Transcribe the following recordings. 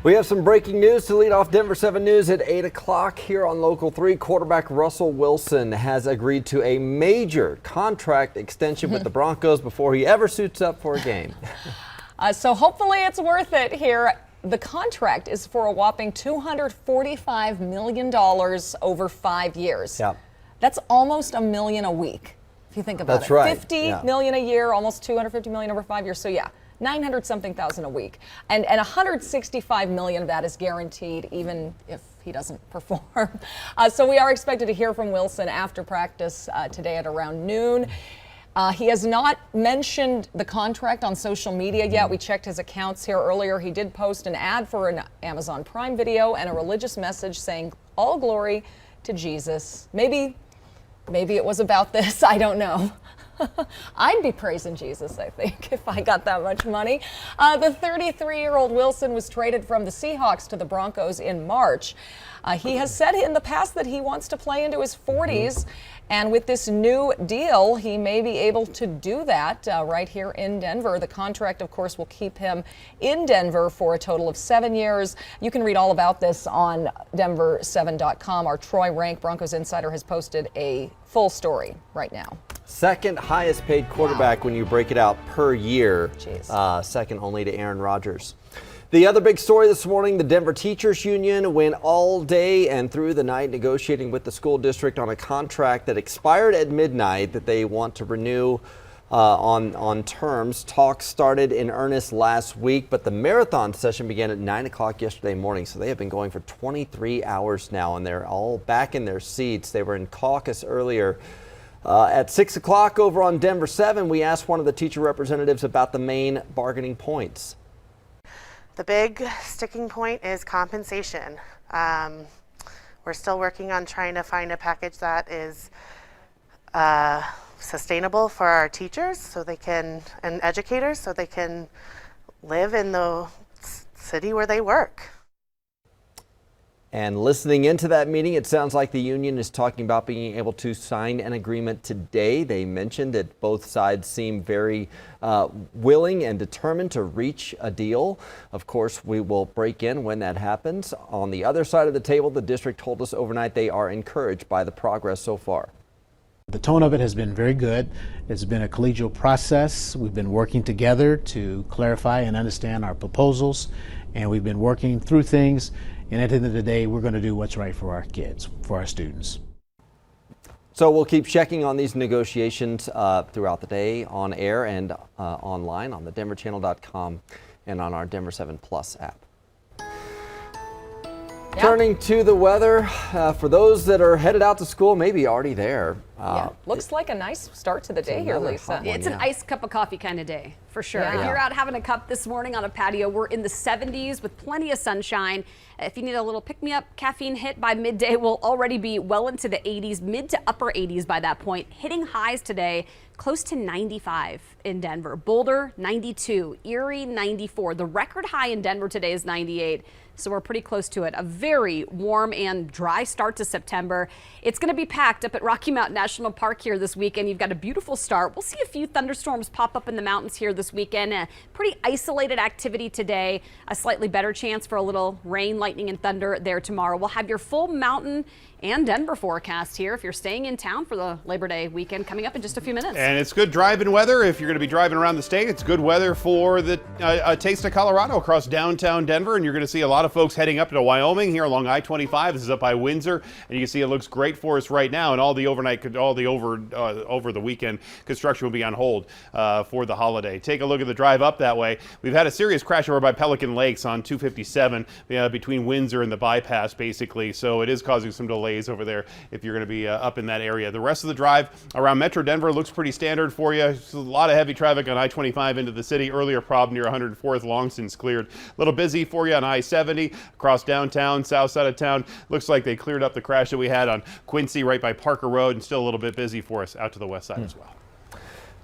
We have some breaking news to lead off Denver 7 News at 8 o'clock here on Local 3. Quarterback Russell Wilson has agreed to a major contract extension with the Broncos before he ever suits up for a game. So hopefully it's worth it here. The contract is for a whopping $245 million over 5 years. Yeah. That's almost $1 million a week, if you think about That's it. right. $50 million a year, almost $250 million over 5 years. So yeah, 900-something thousand a week. And $165 million of that is guaranteed, even if he doesn't perform. So we are expected to hear from Wilson after practice today at around noon. He has not mentioned the contract on social media yet. We checked his accounts here earlier. He did post an ad for an Amazon Prime video and a religious message saying, "All glory to Jesus." Maybe it was about this. I don't know. I'd be praising Jesus, I think, if I got that much money. The 33-year-old Wilson was traded from the Seahawks to the Broncos in March. He has said in the past that he wants to play into his 40s. And with this new deal, he may be able to do that right here in Denver. The contract, of course, will keep him in Denver for a total of 7 years. You can read all about this on Denver7.com. Our Troy Rank Broncos insider has posted a full story right now. Second highest paid quarterback when you break it out per year. Jeez. Second only to Aaron Rodgers. The other big story this morning, the Denver Teachers Union went all day and through the night negotiating with the school district on a contract that expired at midnight that they want to renew on terms. Talks started in earnest last week, but the marathon session began at 9 o'clock yesterday morning, so they have been going for 23 hours now, and they're all back in their seats. They were in caucus earlier. At 6 o'clock over on Denver 7, we asked one of the teacher representatives about the main bargaining points. The big sticking point is compensation. We're still working on trying to find a package that is sustainable for our teachers so they can, and educators, so they can live in the city where they work. And listening into that meeting, it sounds like the union is talking about being able to sign an agreement today. They mentioned that both sides seem very willing and determined to reach a deal. Of course, we will break in when that happens. On the other side of the table, the district told us overnight they are encouraged by the progress so far. The tone of it has been very good. It's been a collegial process. We've been working together to clarify and understand our proposals, and we've been working through things. And at the end of the day, we're going to do what's right for our kids, for our students. So we'll keep checking on these negotiations throughout the day on air and online on the denverchannel.com and on our Denver 7 Plus app. Yep. Turning to the weather, for those that are headed out to school, maybe already there. Yeah. Looks like a nice start to the day here, Lisa. It's an iced cup of coffee kind of day, for sure. Yeah. If you're out having a cup this morning on a patio, we're in the 70s with plenty of sunshine. If you need a little pick-me-up caffeine hit by midday, we'll already be well into the 80s, mid to upper 80s by that point. Hitting highs today, close to 95 in Denver. Boulder, 92. Erie, 94. The record high in Denver today is 98. So we're pretty close to it. A very warm and dry start to September. It's going to be packed up at Rocky Mountain National Park here this weekend. You've got a beautiful start. We'll see a few thunderstorms pop up in the mountains here this weekend. A pretty isolated activity today. A slightly better chance for a little rain, lightning, and thunder there tomorrow. We'll have your full mountain and Denver forecast here if you're staying in town for the Labor Day weekend coming up in just a few minutes. And it's good driving weather. If you're going to be driving around the state, it's good weather for the taste of Colorado across downtown Denver. And you're going to see a lot of folks heading up to Wyoming here along I-25. This is up by Windsor. And you can see it looks great for us right now. And all the overnight, over the weekend, construction will be on hold for the holiday. Take a look at the drive up that way. We've had a serious crash over by Pelican Lakes on 257 between Windsor and the bypass, basically. So it is causing some delays over there if you're going to be up in that area. The rest of the drive around Metro Denver looks pretty standard for you. There's a lot of heavy traffic on I-25 into the city. Earlier problem near 104th long since cleared. A little busy for you on I-70 across downtown, south side of town. Looks like they cleared up the crash that we had on Quincy right by Parker Road, and still a little bit busy for us out to the west side as well.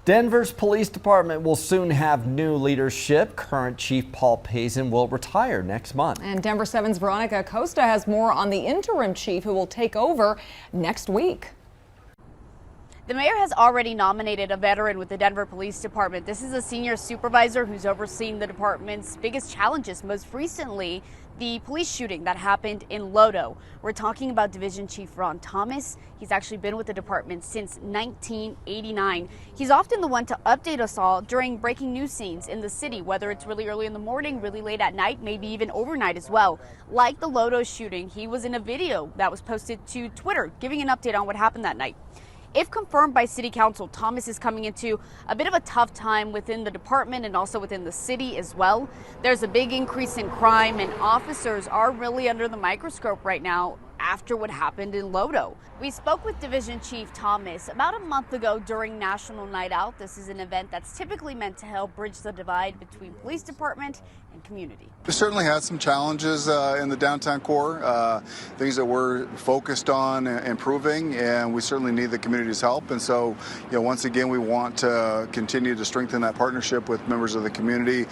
Denver's police department will soon have new leadership. Current Chief Paul Pazin will retire next month. And Denver 7's Veronica Acosta has more on the interim chief who will take over next week. The mayor has already nominated a veteran with the Denver Police Department. This is a senior supervisor who's overseen the department's biggest challenges, most recently the police shooting that happened in Lodo. We're talking about Division Chief Ron Thomas. He's actually been with the department since 1989. He's often the one to update us all during breaking news scenes in the city, whether it's really early in the morning, really late at night, maybe even overnight as well. Like the Lodo shooting, he was in a video that was posted to Twitter giving an update on what happened that night. If confirmed by City Council, Thomas is coming into a bit of a tough time within the department and also within the city as well. There's a big increase in crime and officers are really under the microscope right now after what happened in Lodo. We spoke with Division Chief Thomas about a month ago during National Night Out. This is an event that's typically meant to help bridge the divide between police department and community. We certainly had some challenges in the downtown core, things that we're focused on improving, and we certainly need the community's help. And so, once again, we want to continue to strengthen that partnership with members of the community.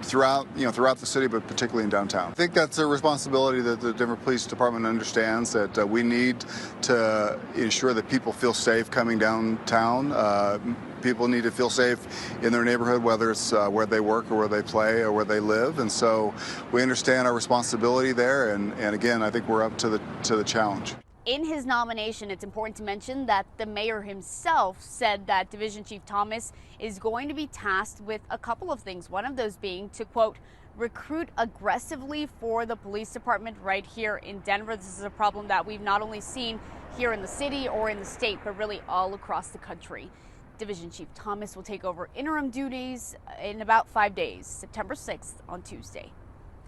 Throughout the city, but particularly in downtown. I think that's a responsibility that the Denver Police Department understands, that we need to ensure that people feel safe coming downtown. People need to feel safe in their neighborhood, whether it's where they work or where they play or where they live. And so we understand our responsibility there. And again, I think we're up to the challenge. In his nomination, it's important to mention that the mayor himself said that Division Chief Thomas is going to be tasked with a couple of things. One of those being to, quote, recruit aggressively for the police department right here in Denver. This is a problem that we've not only seen here in the city or in the state, but really all across the country. Division Chief Thomas will take over interim duties in about 5 days, September 6th on Tuesday.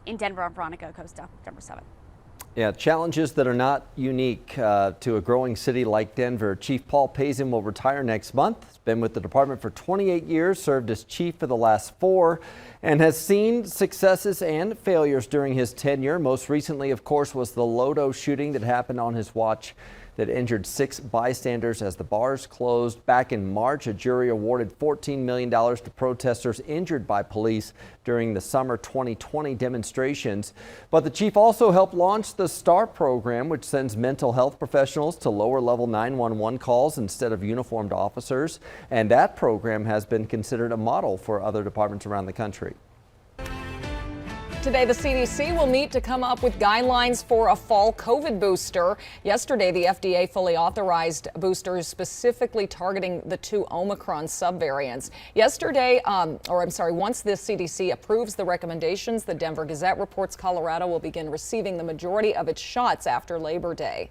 In Denver, I'm Veronica Acosta, Denver 7. Yeah, challenges that are not unique to a growing city like Denver. Chief Paul Pazin will retire next month. He's been with the department for 28 years, served as chief for the last 4, and has seen successes and failures during his tenure. Most recently, of course, was the Lodo shooting that happened on his watch that injured 6 bystanders as the bars closed. Back in March, a jury awarded $14 million to protesters injured by police during the summer 2020 demonstrations. But the chief also helped launch the STAR program, which sends mental health professionals to lower level 911 calls instead of uniformed officers. And that program has been considered a model for other departments around the country. Today, the CDC will meet to come up with guidelines for a fall COVID booster. Yesterday, the FDA fully authorized boosters specifically targeting the 2 Omicron subvariants. Once the CDC approves the recommendations, the Denver Gazette reports Colorado will begin receiving the majority of its shots after Labor Day.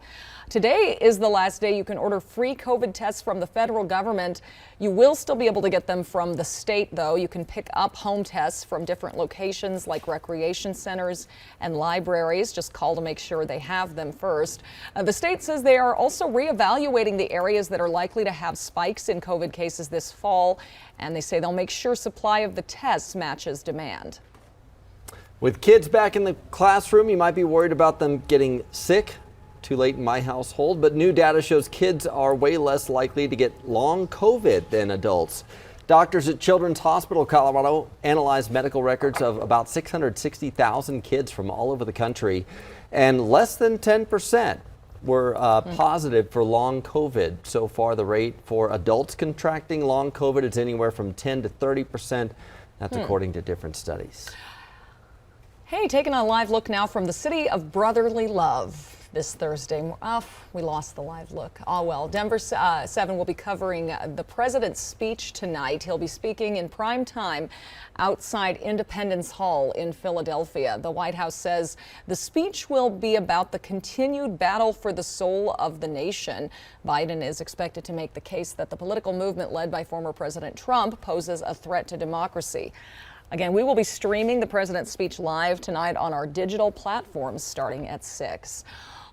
Today is the last day you can order free COVID tests from the federal government. You will still be able to get them from the state, though. You can pick up home tests from different locations like recreation centers and libraries. Just call to make sure they have them first. The state says they are also reevaluating the areas that are likely to have spikes in COVID cases this fall, and they say they'll make sure supply of the tests matches demand. With kids back in the classroom, you might be worried about them getting sick. Too late in my household, but new data shows kids are way less likely to get long COVID than adults. Doctors at Children's Hospital Colorado analyzed medical records of about 660,000 kids from all over the country, and less than 10% were positive for long COVID. So far, the rate for adults contracting long COVID is anywhere from 10 to 30%. That's according to different studies. Hey, taking a live look now from the city of brotherly love. This Thursday, we lost the live look. Oh well, Denver 7 will be covering the president's speech tonight. He'll be speaking in prime time outside Independence Hall in Philadelphia. The White House says the speech will be about the continued battle for the soul of the nation. Biden is expected to make the case that the political movement led by former President Trump poses a threat to democracy. Again, we will be streaming the president's speech live tonight on our digital platforms starting at 6.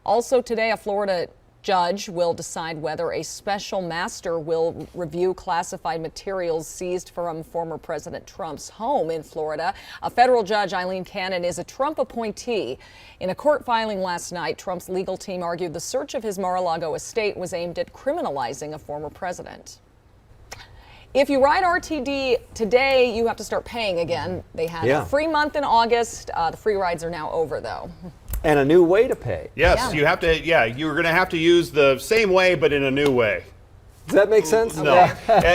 Also today, a Florida judge will decide whether a special master will review classified materials seized from former President Trump's home in Florida. A federal judge, Eileen Cannon, is a Trump appointee. In a court filing last night, Trump's legal team argued the search of his Mar-a-Lago estate was aimed at criminalizing a former president. If you ride RTD today, you have to start paying again. They had a free month in August. The free rides are now over, though. And a new way to pay. Yes, you have to. Yeah, you're going to have to use the same way, but in a new way. Does that make sense? No.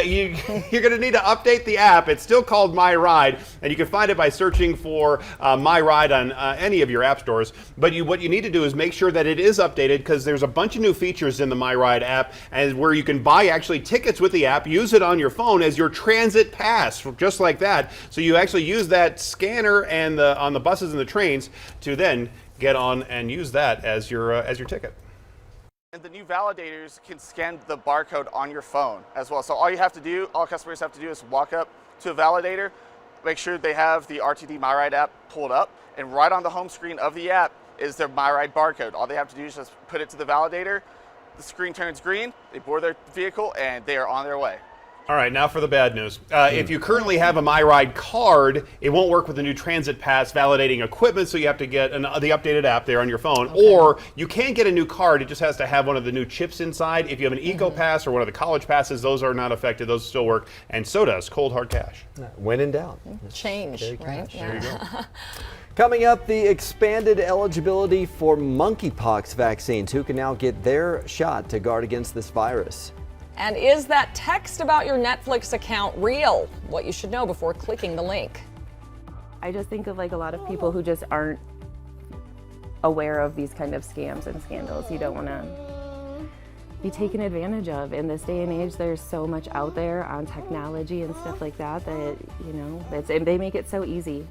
You're going to need to update the app. It's still called My Ride, and you can find it by searching for My Ride on any of your app stores. But what you need to do is make sure that it is updated, because there's a bunch of new features in the My Ride app, and where you can buy actually tickets with the app, use it on your phone as your transit pass, just like that. So you actually use that scanner and on the buses and the trains to then get on and use that as your ticket. And the new validators can scan the barcode on your phone as well. So all customers have to do is walk up to a validator, make sure they have the RTD MyRide app pulled up, and right on the home screen of the app is their MyRide barcode. All they have to do is just put it to the validator, the screen turns green, they board their vehicle, and they are on their way. All right, now for the bad news. If you currently have a MyRide card, it won't work with the new Transit Pass validating equipment, so you have to get the updated app there on your phone. Okay. Or you can get a new card, it just has to have one of the new chips inside. If you have an Eco Pass or one of the college passes, those are not affected, those still work, and so does Cold Hard Cash. When in doubt. Change, right? Yeah. There you go. Coming up, the expanded eligibility for monkeypox vaccines, who can now get their shot to guard against this virus. And is that text about your Netflix account real? What you should know before clicking the link. I just think of like a lot of people who just aren't aware of these kind of scams and scandals. You don't want to be taken advantage of. In this day and age, there's so much out there on technology and stuff like that, and they make it so easy.